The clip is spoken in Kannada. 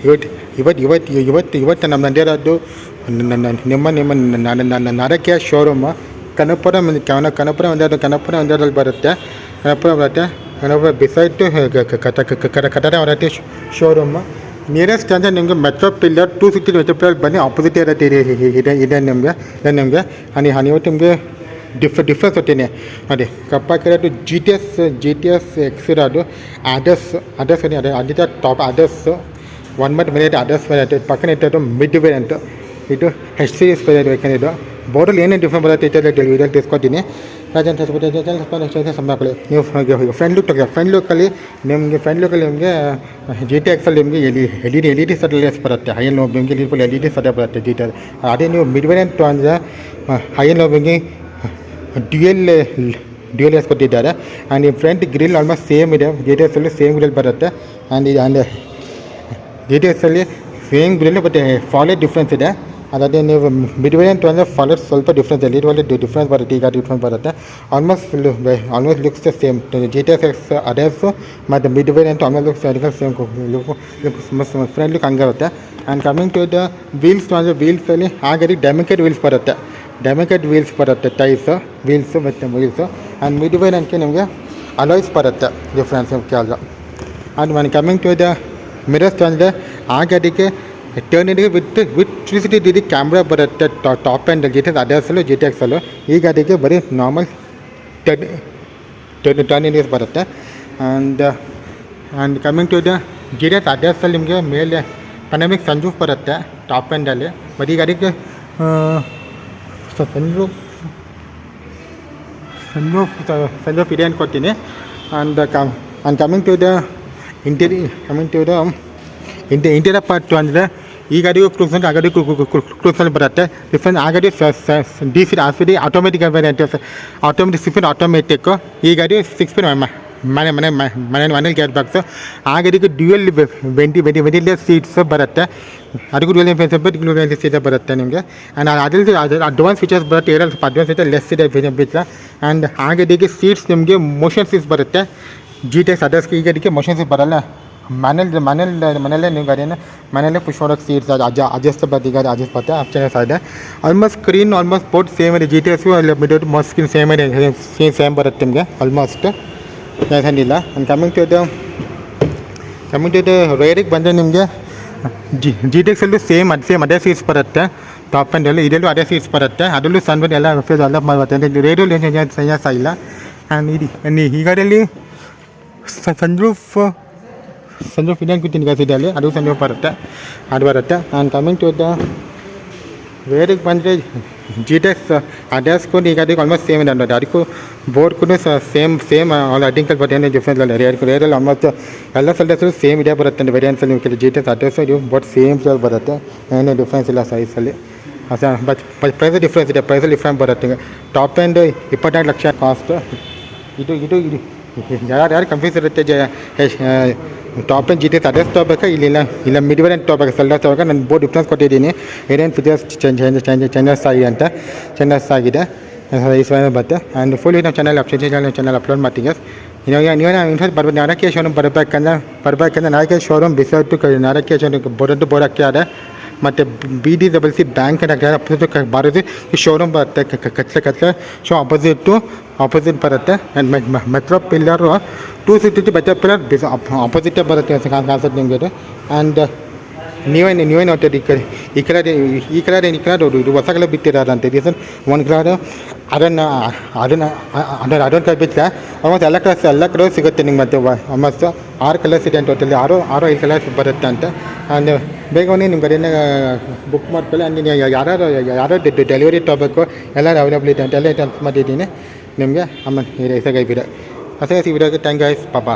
ಇವತ್ತು ಇವತ್ತು ಇವತ್ತು ಇವತ್ತು ಇವತ್ತು ನಮ್ಮ ನಂದಿರೋದು ನಿಮ್ಮ ನರಕೆಯ ಶೋರೂಮ್ ಕನಕಪುರ ಒಂದರಲ್ಲಿ ಬರುತ್ತೆ. ಕನಕಪುರ ಬಿಸೈಡ್ ಕಟರ ಹೊರಟಿ ಶೋರೂಮ್. ನಿಯರೆಸ್ಟ್ ಅಂದರೆ ನಿಮಗೆ ಮೆಟ್ರೋ ಪಿಲ್ಲರ್ 260 ಮೆಟ್ರೋ ಪಿಲ್ಲರ್ ಬನ್ನಿ, ಆಪೋಸಿಟ್ ಇರುತ್ತೆ ಇದೆ ನಿಮಗೆ. ಇವತ್ತು ನಿಮಗೆ ಡಿಫ್ರೆನ್ಸ್ ಹೊಟ್ಟೀನಿ ನೋಡಿ. ಕಪ್ಪಾಕಿರೋದು ಜಿ ಟಿ ಎಸ್ ಎಕ್ಸ್ ಇರೋದು ಅದರ್ಸ್ ಅದೇ top others 1 month variant others variant. ಪಕ್ಕನ ಇಟ್ಟದ್ದು ಮಿಡ್ ವೇರಿಯಂಟ್, ಇದು ಹೆಚ್ ಸೀರೀಸ್ ವೇರಿಯಂಟ್. ಯಾಕಂದರೆ ಇದು ಬೋರ್ಡಲ್ಲಿ ಏನೇನು ಡಿಫ್ರೆಂಟ್ ಬರುತ್ತೆ ವಿಡಿಯೋಲಿ ತಿಳಿಸ್ಕೊಡ್ತೀನಿ. ಸಂಬಳಕೊಳ್ಳಿ. ನೀವು ಫ್ರಂಟ್ ಲುಕ್ಕಲ್ಲಿ ನಿಮಗೆ ಜಿ ಟಿ ಎಕ್ಸಲ್ಲಿ ನಿಮಗೆ ಎಲ್ ಇ ಡಿ ಸೆಟಲ್ಸ್ ಬರುತ್ತೆ. ಹೈಯಲ್ಲಿ ನೋವು ನಿಮಗೆ ಫುಲ್ ಎಲ್ ಇ ಡಿ ಸೆಟಲ್ ಬರುತ್ತೆ ಜಿ ಟಿ ಎಲ್. ಅದೇ ನೀವು ಮಿಡ್ ವೇರಿಯಂಟ್ ಅಂದರೆ ಹೈಯಲ್ಲಿ ನೋವಿಗೆ ಡ್ಯೂಯಲ್ ಎಸ್ ಕೊಟ್ಟಿದ್ದಾರೆ. ಆ್ಯಂಡ್ ಈ ಫ್ರಂಟ್ ಗ್ರಿಲ್ ಆಲ್ಮೋಸ್ಟ್ ಸೇಮ್ ಇದೆ, ಜಿ ಟಿ ಎಸ್ಸಲ್ಲಿ ಸೇಮ್ ಗ್ರಿಲ್ ಬರುತ್ತೆ. ಆ್ಯಂಡ್ ಜಿ ಟಿ ಎಸ್ಸಲ್ಲಿ ಸೇಮ್ ಗ್ರಿಲ್ ಬಟ್ ಫಾಲೆಟ್ ಡಿಫ್ರೆನ್ಸ್ ಇದೆ. ಅದೇ ನೀವು ಮಿಡ್ ವೇರಿಯಂಟ್ ಅಂದರೆ ಫಾಲೆಟ್ ಸ್ವಲ್ಪ ಡಿಫ್ರೆನ್ಸ್ ಇದೆ, ಇದರಲ್ಲಿ ಡಿಫ್ರೆನ್ಸ್ ಬರುತ್ತೆ. ಈಗ ಡಿಫ್ರೆನ್ಸ್ ಬರುತ್ತೆ almost looks same. G T S X others ಮತ್ತು mid variant almost looks same front look ಹಂಗೆ ಇರುತ್ತೆ. And coming to the wheels ಅಂದರೆ ವೀಲ್ಸಲ್ಲಿ ಹಾಗಾಗಿ ಡೆಮಿಕೇಟ್ ವೀಲ್ಸ್ ಬರುತ್ತೆ. ಟೈರ್ಸ್ ವೀಲ್ಸು ಆ್ಯಂಡ್ ಮಿಡ್ ವೇರಿಯಂಟ್ಗೆ ನಿಮಗೆ ಅಲಾಯ್ಸ್ ಬರುತ್ತೆ ಡಿಫ್ರೆನ್ಸ್ ಕೇಳಿದ್ರೆ. And one coming to the mirrors ಅಂದರೆ ಆ ಗಾಡಿಗೆ ಟರ್ನಿಗೆ ವಿತ್ 360 ಡಿಗ್ರಿ ಕ್ಯಾಮ್ರಾ ಬರುತ್ತೆ top and G T S ಅದರ್ಸಲ್ಲೂ ಜಿ ಟಿ ಎಕ್ಸಲ್ಲೂ. ಈ ಗಾಡಿಗೆ ಬರೀ ನಾರ್ಮಲ್ ಟರ್ನಿಂಗ್ ಬರುತ್ತೆ. And coming to the G T S ಅದರ್ಸಲ್ಲಿ ನಿಮಗೆ ಮೇಲೆ ಪನಮಿಕ್ ಸನ್ರೂಫ್ ಬರುತ್ತೆ ಟಾಪ್ ಆ್ಯಂಡಲ್ಲಿ. ಬಟ್ ಈ ಗಾಡಿಗೆ ಸನ್ರೂಫ್ ಇದೆ ಅಂದ್ಕೊಡ್ತೀನಿ. And coming to the interior part ಅಂದರೆ ಈ ಗಾಡಿಗೂ ಕ್ರೂಸ್ ಅಂದರೆ ಆ ಗಾಡಿ ಕ್ರೂಸಲ್ಲಿ ಬರುತ್ತೆ. ಡಿಫ್ರೆಂಟ್ ಆ ಗಾಡಿ D C R C D automatic variant, automatic 6 speed automatic. ಈ ಗಾಡಿ 6 ಸ್ಪೀಡ್ ಮನೇಲಿ ಗೇರ್ ಬಾಕ್ಸು. ಆ ಗಾಡಿಗೆ ಡ್ಯೂಯಲ್ ವೆಂಟಿಲೇಟರ್ ಸೀಟ್ಸ್ ಬರುತ್ತೆ. ಅದಕ್ಕೂ ಡ್ಯೂಯಲ್ ಸೀಟ್ ಬರುತ್ತೆ ನಿಮಗೆ. ಆ್ಯಂಡ್ ಅದರಲ್ಲಿ ಅಡ್ವಾನ್ಸ್ ಫೀಚರ್ಸ್ ಬರುತ್ತೆ. ಏರಲ್ಲಿ ಸ್ವಲ್ಪ ಅಡ್ವಾನ್ಸ್ ಫೀಚರ್ ಲೆಸ್ ಇದೆ ಬಿಚ್ಚ. ಆ್ಯಂಡ್ ಆ ಗಾಡಿಗೆ ಸೀಟ್ಸ್ ನಿಮಗೆ ಮೋಷನ್ ಸೀಟ್ಸ್ ಬರುತ್ತೆ. ಜಿ ಟಿ ಎಸ್ ಅದರ್ಸ್ಗೆ ಈ ಗಾಡಿಗೆ ಮೋಷನ್ ಸೀಟ್ ಬರೋಲ್ಲ. ಮನೆಯಲ್ಲೇ ನೀವು ಗಾಡಿಯನ್ನು ಮನೆಯಲ್ಲೇ ಪುಷ್ ಮಾಡೋಕ್ಕೆ ಸೀಟ್ಸ್ ಅಡ್ಜಸ್ಟ್ ಬರುತ್ತೆ. ಈಗ ಅಡ್ಜಸ್ಟ್ ಬರುತ್ತೆ, ಆಪ್ಷನ್ಸ್ ಇದೆ. Almost screen almost board same ಇದೆ. ಜಿ ಟಿ ಎಸ್ಗೂ ಅಲ್ಲಿ ಮಿಡ್ ಮೋಸ್ಟ್ ಸ್ಕ್ರೀನ್ ಸೇಮ್ ಬರುತ್ತೆ ನಿಮಗೆ ಆಲ್ಮೋಸ್ಟ್ ಏನಿಲ್ಲ. ಆ್ಯಂಡ್ ಕಮಿಂಗ್ ಟು ದ ರೇರಿಗೆ ಬಂದರೆ ನಿಮಗೆ ಜಿ ಟಿ ಎಕ್ಸಲ್ಲೂ ಸೇಮ್ ಅದೇ ಸೀಟ್ಸ್ ಬರುತ್ತೆ ಟಾಪ್ ಆ್ಯಂಡಲ್ಲಿ. ಇದರಲ್ಲೂ ಅದೇ ಸೀಟ್ಸ್ ಬರುತ್ತೆ. ಅದರಲ್ಲೂ ಸಣ್ಣ ಎಲ್ಲ ಎಲ್ಲ ಬರುತ್ತೆ. ರೇಡಿಯೋಲಿ ಏನು ಚೇಂಜಸ್ ಆಗಿಲ್ಲ. ಆ್ಯಂಡ್ ಈ ಗಾಡಿಯಲ್ಲಿ ಸನ್ರೂಫ್ ಇದೆ ಅನ್ಕೊತೀನಿ ಇದರಲ್ಲಿ, ಅದು ಸನ್ರೂಫ್ ಬರುತ್ತೆ. ಆ್ಯಂಡ್ ಕಮಿಂಗ್ ಟು ದ ವೇರಿಗೆ ಬಂದರೆ ಜಿ ಟಿ ಎಕ್ಸ್ ಅದರ್ಸ್ಗೂ ಈ ಗಾಡಿಗೆ ಆಲ್ಮೋಸ್ಟ್ ಸೇಮ್ ಇದೆ ಅನ್ನೋದು. ಅದಕ್ಕೂ ಬೋರ್ಡ್ಗೂ ಸೇಮ್ ಆಲ್ ಅಡ್ಡಿಂಕಲ್ ಬಟ್ ಏನು ಡಿಫ್ರೆನ್ಸ್ ಇಲ್ಲ. ರೇರಲ್ಲಿ ಆಲ್ಮೋಸ್ಟ್ ಎಲ್ಲ ಸಲ್ಡರ್ಸು ಸೇಮ್ ಇದೆ ಬರುತ್ತೆ. ವೇರಿಯನ್ಸಲ್ಲಿ ನೀವು ಜಿ ಟಿ ಎಸ್ ಅದರ್ಸು ಇದು ಬೋಟ್ ಸೇಮ್ ಬರುತ್ತೆ, ಏನೂ ಡಿಫ್ರೆನ್ಸ್ ಇಲ್ಲ ಸೈಜಲ್ಲಿ. ಬಟ್ ಪ್ರೈಸ್ ಡಿಫ್ರೆನ್ಸ್ ಇದೆ, ಪ್ರೈಸಲ್ಲಿ ಡಿಫ್ರೆನ್ಸ್ ಬರುತ್ತೆ. Top and 24 lakh cost. ಇದು ಯಾರು ಕನ್ಫ್ಯೂಸ್ ಇರುತ್ತೆ top and G T S others ತೊಗೋಬೇಕಾ ಇಲ್ಲ ಮಿಡ್ ವೇರಿಯಂಟ್ ತೊಗೋಬೇಕಾ ಸೆಲ್ಡರ್ ತೊಗೋಬೇಕಾ. ನಾನು ಬೋರ್ಡ್ ಡಿಫ್ರೆನ್ಸ್ ಕೊಟ್ಟಿದ್ದೀನಿ, ಏನೇನು ಫೀಚರ್ಸ್ ಚೇಂಜಸ್ ಆಗಿದೆ ಬರುತ್ತೆ. ಆ್ಯಂಡ್ ಫುಲ್ ನಾವು ಚಾನಲ್ ಅಪ್ಲೋಡ್ ಮಾಡ್ತೀನಿ. ನೀವೇನೋ ಇಂಟ್ರೆಸ್ಟ್ ಬರ್ಬೋದು. ನಾರಕ್ಕೆ ಶೋರೂಮ್ ಬರಬೇಕಂದ್ರೆ ನಾರಕ್ಕೆ ಶೋರೂಮ್ ಬಿಸಾಯ್ತು ನಾರಕ್ಕೆ ಶೋರೂಮ್ ಬೋರ್ಡ್ ಹಾಕಿದ್ದಾರೆ. ಮತ್ತು BDCC ಬ್ಯಾಂಕ್ ಅಪೋಸಿಟ್ ಬರೋದು ಈ ಶೋರೂಮ್ ಬರುತ್ತೆ. ಕತ್ಲೆ ಶೋ ಆಪೋಸಿಟ್ ಬರುತ್ತೆ. And metro pillar 260 metro pillar ಆಪೋಸಿಟೇ ಬರುತ್ತೆ ಕಾನ್ಸೆಪ್ಟ್ ನಿಮಗೆ. ಆ್ಯಂಡ್ ನೀವೇನು ನೋಡ್ತೀರಿ ಈ ಕಲರ್ ಇದು ಹೊಸ ಕಲರ್ ಬಿಟ್ಟಿರೋದಂತೆ. ರೀಸನ್ ಒಂದು ಕಲರ್ ಅದನ್ನು ಕಲರ್ ಬಿಟ್ಟರೆ ಆಲ್ಮೋಸ್ಟ್ ಎಲ್ಲ ಕಲರ್ ಸಿಗುತ್ತೆ ನಿಮ್ಗೆ. ಮತ್ತೆ ಆಲ್ಮೋಸ್ಟ್ 6 ಕಲರ್ಸ್ ಇದೆ ಅಂತ ಟೋಟಲಿ 5 ಕಲರ್ಸ್ ಬರುತ್ತೆ ಅಂತ. ಆ್ಯಂಡ್ ಬೇಗನೆ ನಿಮ್ಮ ಕಡೆಯಿಂದ ಬುಕ್ ಮಾಡ್ಕೊಳ್ಳಿ. ಆ್ಯಂಡ್ ಯಾರು ಡೆಲಿವರಿ ತೊಗೋಬೇಕು ಎಲ್ಲರೂ ಅವೈಲೇಬಲ್ ಇದೆ ಅಂತ ಎಲ್ಲ ಮಾಡಿದ್ದೀನಿ ನಿಮಗೆ. ಆಮೇಲೆ ಈ ವಿಡಿಯೋಗೆ ಥ್ಯಾಂಕ್ ಯು ಗೈಸ್. ಪಾಪ